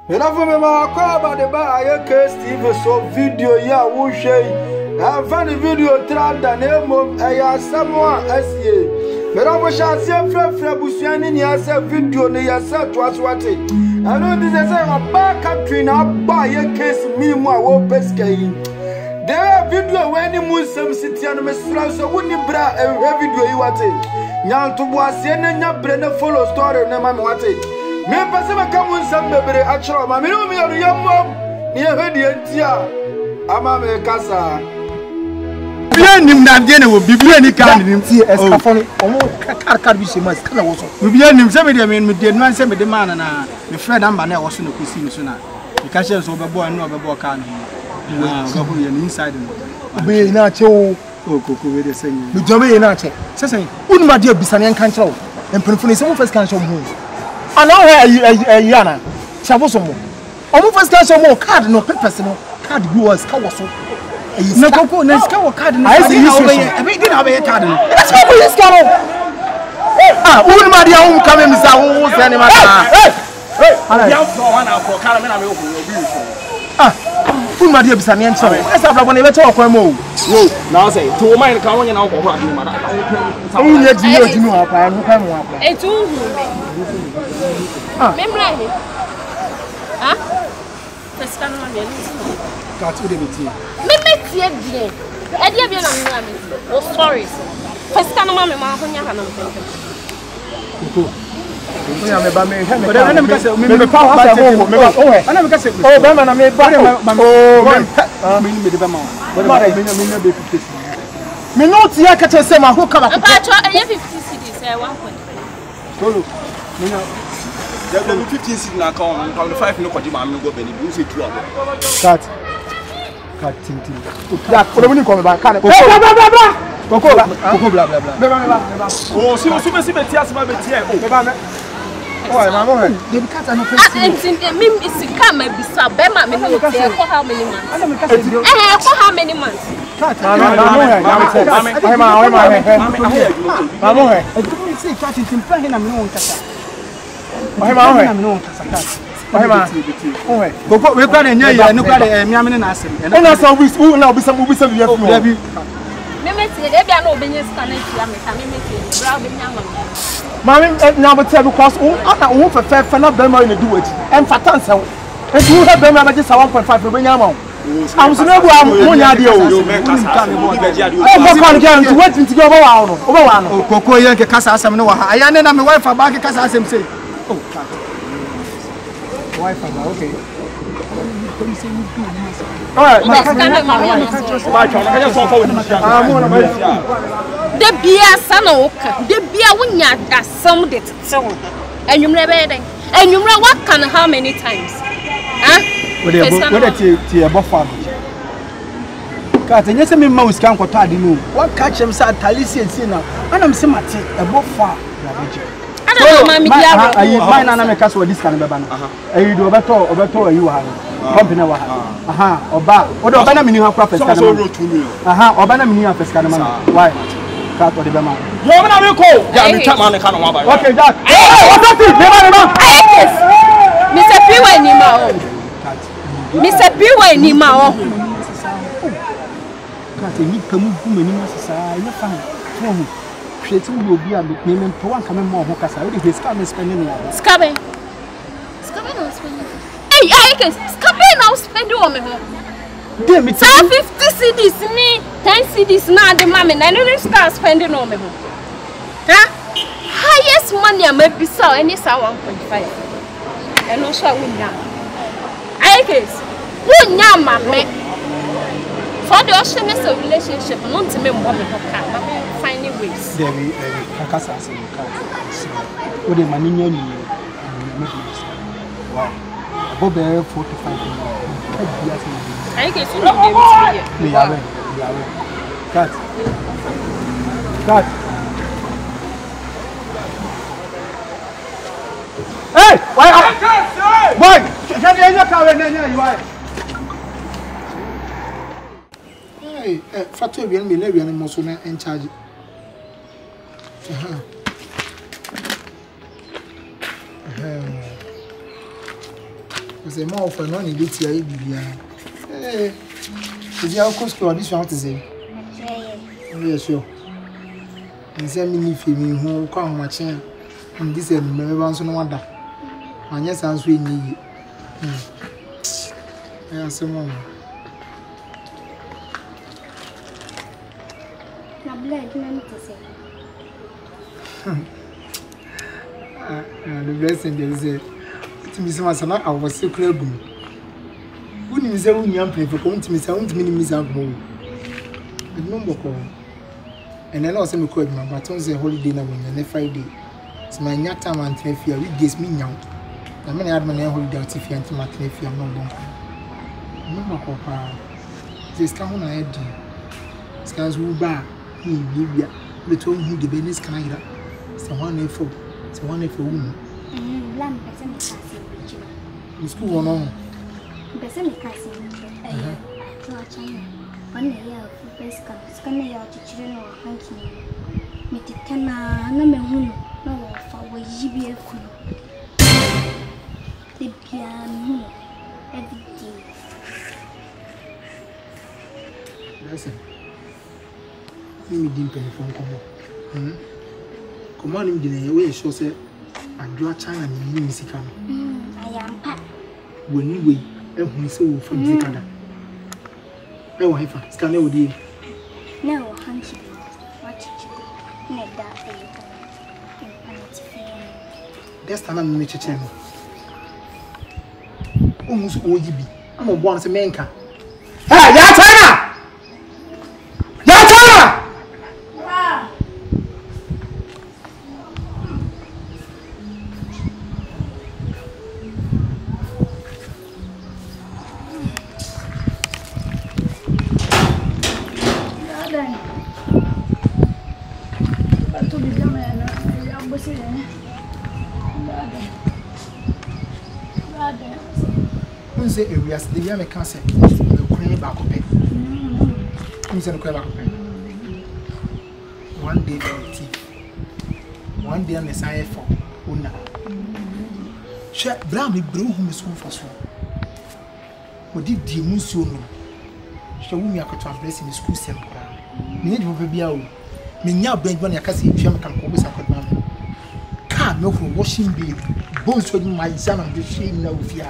Enough of me, my car by the bar. I can't Steve so video. Yeah, who say I found the video tried the name of I someone as ye. But I wish I said Busian in your video near set was what it. I know this is a back country now buy a case me more won't pescay. There are video when the Muslim city and Mr. So wouldn't bra a video you want it. Yan to was in and brenna follow story and I'm what it. Me person come with some baby actual mammy no me or young mom near her dear tia. Ama me casa. Bien him na de will be any kind him see as cafon car be she must come also. We be him say me did man say me the man and my friend am na also no kusi me so na. You can share so be boy no be boy can. Go inside. Be na che o koko we dey say. Me jome na che. Say unma de bisane kan kire o. Empenfo ni say mo first kan show mo. And now Yana, Chabosomo. Almost first time more card no papers no card viewers Kawaso. No Coco, no card. I see you. I didn't have a card. That's what we scan. Ah, who my dear home coming, Mr. Who's animal? Ah, who my dear Bisanian? Sorry, let's have one ever talk more. Now say, to mine, come on, and I'll go. Oh, yes, you know, I am. It's all. Remember me? Huh? First time I'm here. Got to the meeting. Me oh, sorry. First time I'm there will be 15 seats in account, from the 5 no Kojima, I'm go Benny, you say 2 of them. Cut. That, what do you call back? Coco, blah, blah, blah. Oh, see, you see, the tears, my tear. Oh, I'm not. The cat and the mim is to come and be Sabema, for how many months? For how many months? Coco, we got a new year, no got a Yaman and Assam. And I saw we will now be some movies of your movie. Mammy, now but tell because all for fair for not them in the do it. And for tons of and you have them just 1.5 for Benjamin. I'm so no one idea. Oh, waiting to go over one. Coco, Yanka Casa, some no, I am my wife for back Casa, say. Oh, wife, okay. All right, the beer sanoka, the beer when you are some that so, and you never and you know what can how many times? Huh? What a buffer. Cat, and yes, I mean, mouse can't go to the moon. What catch him sad Talisi and Sina, and I'm Simati, a buffer. Mine and I cast with this kind of banana. You do better, you have company. Aha, or back, or the banana meaning of profits. Aha, or banana meaning of Pescanama. Why? Cat or the Bama. You're going to call. Yeah, the Chapman and Canova. Okay, Jack. Mr. Piwa Nimao. Mr. Piwa Nimao. Cat, you come from society. Will be a name for one coming more because I already spending Scabbing. Hey, I can Scabbing now spend on me. 50 CDs, 10 CDs now, the mammy, and I don't start spending on me. Huh? Highest money I may be so, and it's 1.5. And also, I win now. I guess, one young mammy. For the ocean is a relationship, not to me, woman, finding ways. There we Casa and what a maninian wow. Above 4 to 5 years. I guess you know, cut. Hey, why? Boy, can you come in here? Fatu ebian me na ebian mo so na in charge. say more for no need it here bibia. Eh. Is your cost or this one to say? Yes, sure. And say me if me who come watching and this is me once no wonder. And yes as we need. Yeah, someone. My blood meant to say. The blessing they say. To me, some I was so clear. Wouldn't you say when you play for coming to me, sound minimize out more? The number call. And then also, me call my baton's a holiday now when Friday. It's my young time and Tefia, we gives me young. The many had my holiday out if you and my Tefia, no longer. Number call, this come on ahead. Scans who bar, he, Libya, the told who the business can either. Someone for woman. Lamb, person is The school one on. Person is casting. China. 1 year of best comes coming out to children or hunting. Mitikana, no man, no, for what you be a fool. The piano every day. Listen. Me didn't pay phone call. Come on, in the way, so say, I draw China and you miss it. I am pat. When you wait, every so from the Canada. No, I found Scanner with you. No, hunting. What did you do? Make that for you. That's time I'm in the channel. Almost all you be. I'm a once a man can. Hey, Yatana! Yatana! Say areas the year me can say the queen back up. Say the queen back up. One day one day on the side for una. She bra me bro hu me so for so. We did the musu no. She wu me akotwa bless in school sem kra. Me need to be awo. Me nya branch ban yakase hwe me kan ko be sakotwa me. Car no for washing bill. Bones with my son and the shame now fear.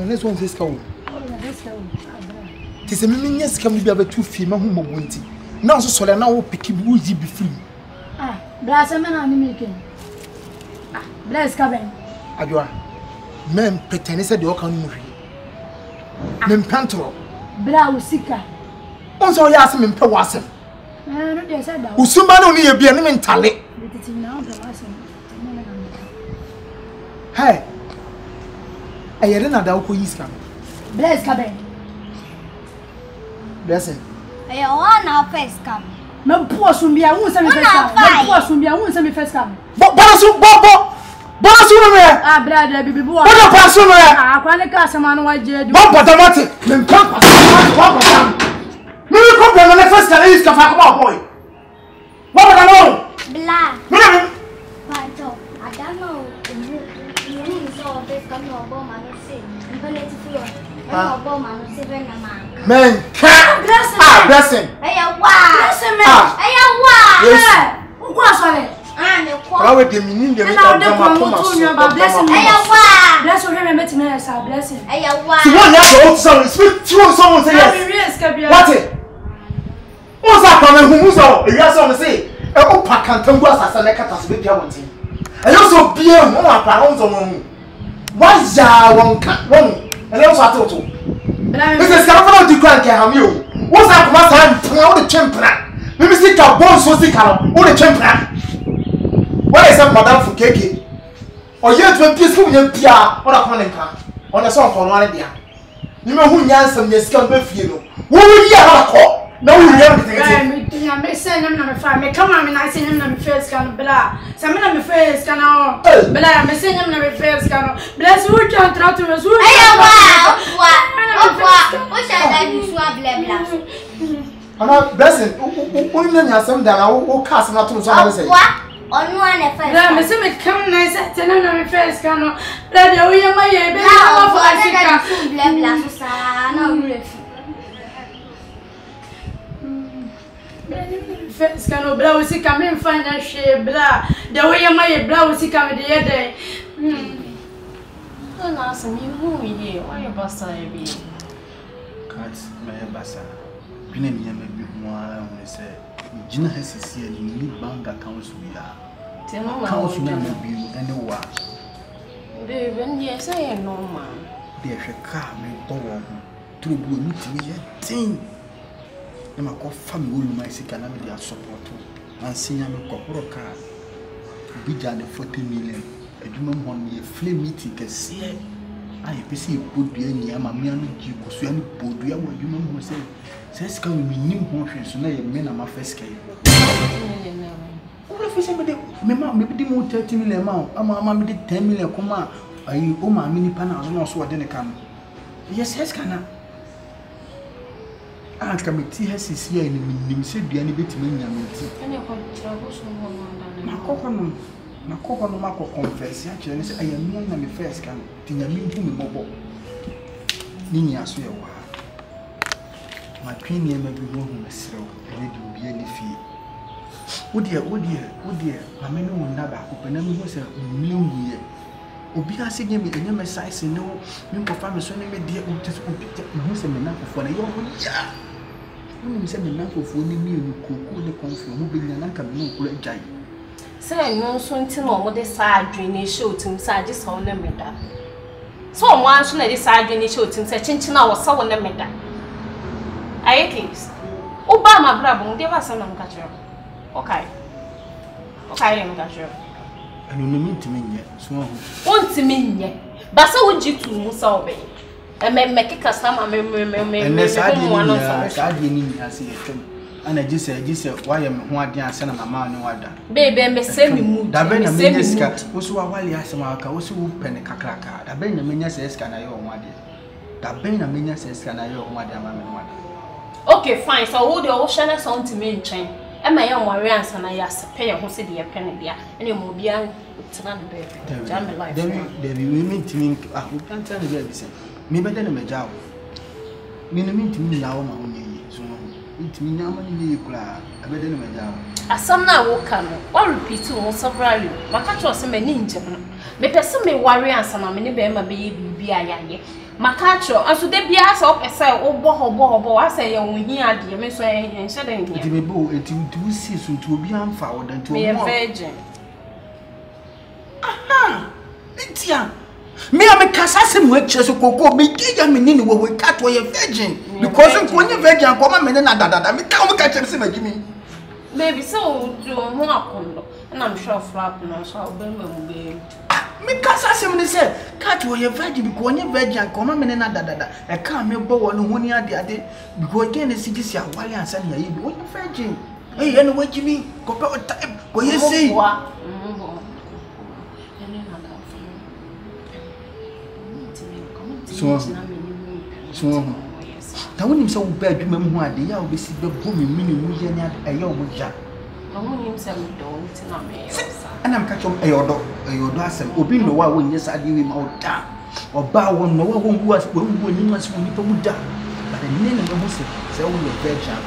Let's one this cow. Tis a million can be able to feel my home of winty. Now, so now pick him would be free. Ah, bless a man on making. Ah, bless cabin. Adua. Men pretend said the Okan movie. Men pantro. Brow sicker. Also, yes, men pewasem. Usumba no ni ebia ni mentale. Hey. Ayere na da uko yiska. Bless kabe. Blessing. Aye, one now first come. Me po sumbia, won se me first come. Me po sumbia, won se me first come. Bonasu no me. Ah, brother, bibi bo. Bodo pasu no. Ah, kwa ne ka asema no waje du. Bon patamati, men kan pasu, wa patam. Me ko be na first time yiska fa ko boy. What about that? Blah. Pato, I don't know. You saw this coming on bomb and say, I'm going to feel a bomb and say, man, blessing. Hey, wow. Blessing me. Hey, wow. Yes. Who was on it? I'm the How would the meaning the blessing? Hey, wow. Bless you, him, met me as a blessing. Hey, wow. You want to old son, speak to someone say yes. What it? What's that coming? Who's all? Yes, on the say. Oh, Pacantango as a necatas with your one. And also be a more pounds on what's ya one, and also I told you. This is coming to crank him. You what's that? Must have all the champion. Maybe stick a bone so sick all the champion. Where is that madam for cake? Or yet when peaceful young Pia or a common car on a song for one idea. You know who Yanson is come with you. Who will you have a call? No, we don't send him number 5. Me come on, and I send him number first can blah. Some number first can all. But I am sending him number first can. Bless who can't try to us. Wow. What shall I do? Blah. I'm not blessing. Only then you have some down. I will cast not to someone say. On one at first. Let me see me come nice at 10 and my first canoe. Let the way my baby. Now, first canoe blouse coming fine shape blah. The way my blouse coming the other day. Don't ask me who here. Why you bust I be? Cats, my bassa. Pinning him a bit more, I say. Gina has a seal in the bank accounts we are. Accounts never be anywhere. When yes, I am no man. There's a car may go to meet me a thing. I'm a call family, my sick and I'm support. And see, I'm a corporal car. Bigger than 40 million. A human one year flame meeting can see. I see put the any Amamian Jibus, any Bodia, what you know, say, says, can we new motions, so now your men are my first case. What if you say, maybe the more 30 million amount, a mamma did 10 million, come are you, oh, my mini panels, and also I didn't come. Yes, yes, can I come tea has his here in the minimum, said the any bit many. And you can travel so long. My cocoa no marco confess, actually, I am young and the first can think I mean to me mobile. Nina, swear, my premium may be wrong myself, and it will be any fee. Oh dear, my men will never open them was a million year. Obia singing me the name size and no, you can find me so many dear who's a man for a young yeah. When you send me enough of one million, you could the conflict, moving and I can no great giant. Say no soon to know what the side drainage show to inside this whole limit. So one soon at the side drainage show to say Chinchina was so limit. I case Obama Brabon, there was some catcher. Okay, I'm catcher. And you mean to me yet, so won't to mean yet, but so would you to Musabe. And make a customer, and that's I didn't see a and I just said, why am I dancing on my man? No other. Baby, I say me mood. That Ben Minesca was while I asked Marka was who penny cacraca. That Ben Minas says, can I own one? That Ben Minas says, can I own one? Okay, fine. So, all the ocean sound to me in chain. And my own warriors and I asked a pair who said the penny there. And you will be on to run the baby. Damn life. Then we meet to me. I can't tell you everything. Maybe then I'm a job. Mean to me now, my own. It means how many years I better than my job. As some now will come, or repeat to all several. My catch was a ninja. May person may worry and some many baby be a my catcher, and so they be asked up a say, oh, boho, I say, when he had the miss and said, it may go into season to be unfound and to be a virgin. Aha! It's young. Me am a assassin with Chesuko, me dig me in we cut away a virgin. Because when you're virgin, come a minute, I mean, come catch him, Jimmy. Baby, so do more condo, and I'm sure flap no, so I'll be me assassin said, cut away a virgin because you're virgin, come a minute, I can't remember one year the other because again, the city's your wally and send you, what you virgin. Hey, anyway, Jimmy, go back time, go you see. So, I want him so bad, you remember why they are busy the booming meaning a young jack. I want him some don't and I'm catching a yodo, Obin no one when yes I give him out down or bow one no one who was when you must when people would die. But the name of the Muslim say only a virgin.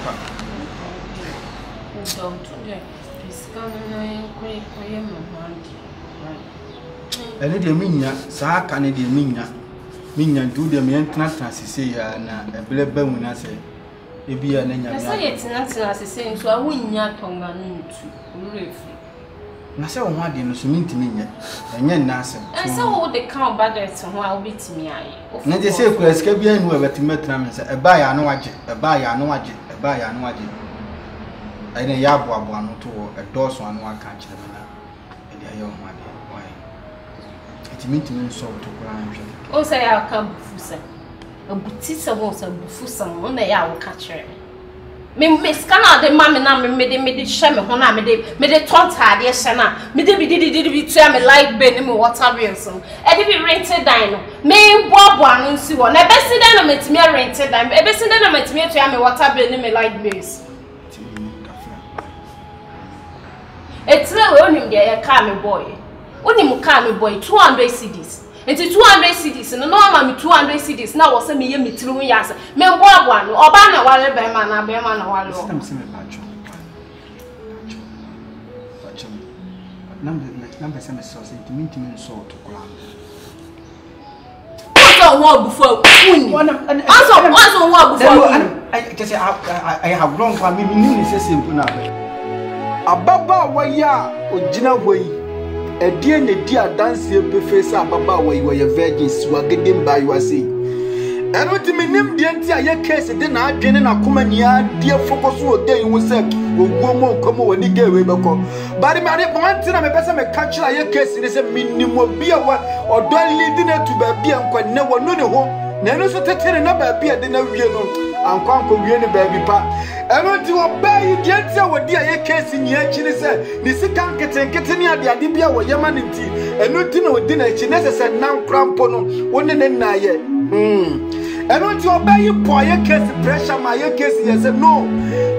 And it mean ya, Sa Canadian mean Minya do the maintenance as say na ebele ba mu na say e bia na nya. Say it na say so a wunya tonga ntu urefi. Na say won ade no so mintimi nya. Enya na asem. E say wo de kan budget ho a obetimi aye. Na je say kura sika bia nu obetimi tra me say e ba ya no wage, e ba ya no wage, e ba ya no wage. Ai na ya boabo anu to e doso anu aka kire me na. E de ayo ho ade. Mintimi so to kura nhwe. O say ya ka bufusa. Abuti se won say bufusa no na ya wo ka kire. Me scanner de mama na me de hye me ho na me de tonta de hye na me de bi tua me light bill me water bill so e de bi rented dan no me boabo anu nsi wo na be si dan na metimi rented dan e be si dan na metimi tua me water bill ni me light bills. Etre we onim de ye car me boy. Onim car me boy 200 cedis. Enti 200 cedis no ma me 200 cedis na wo se me ye metiri hu yase. Me boa no oba na wale be ma na wale. System se me bacho. Number se me so se intimi so to kola. So wo before uni. Also wo before. I have grown for me ni se simple na. Ababa wa ya ogina hoyi. Edie ne di adanse befese ababa wa ye virgins wa gedem ba you say. Eno ti minim de nti aye case de na adwene na koma nia de focus wo den wo se ogbomo nkomo wani gewe beko. Bari mari bonti na me pese me catch aye case ni se minim obi a wa odon lead na tu ba bia nkwane wo no ne ho. Na eno so tetere na ba bia de na wie no ankwanko wie ne ba bi pa. Eno ti wo ba yi de nti a wo di aye case ni achi ni se ni sika nkete ni ade bia wo yema ni nti. Eno ti na wo di na achi na se nan krampo no wo ne na ye. Eno ti obey boy case pressure my case yes no.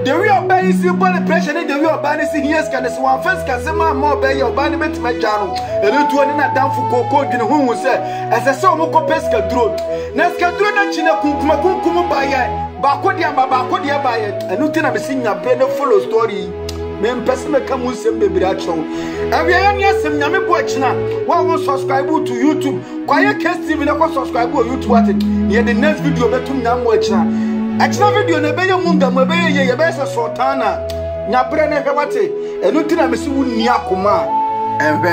The way obey see blood pressure the way obey see yes can say one first can say more obey obey me to my jano. Eno tu oni na danfo koko dwene hu se ese se o mo ko pesca drone. Na ska drone na chine kunkum ba ye. Ba ko dia ba ye. Eno ti na me sinya bre no follow story. Me mpese me ka mu sem bebira acho. Awia ya ni asem nyame bo achina. Wa won subscribe to YouTube. Kwaye Case TV na ko subscribe to YouTube what. Ye the next video betum nyam mo achina. Achina video na be ye munga mo be ye be se sultana. Nya bre na hwewate. Enu ti na me si wu ni akoma. Enhwe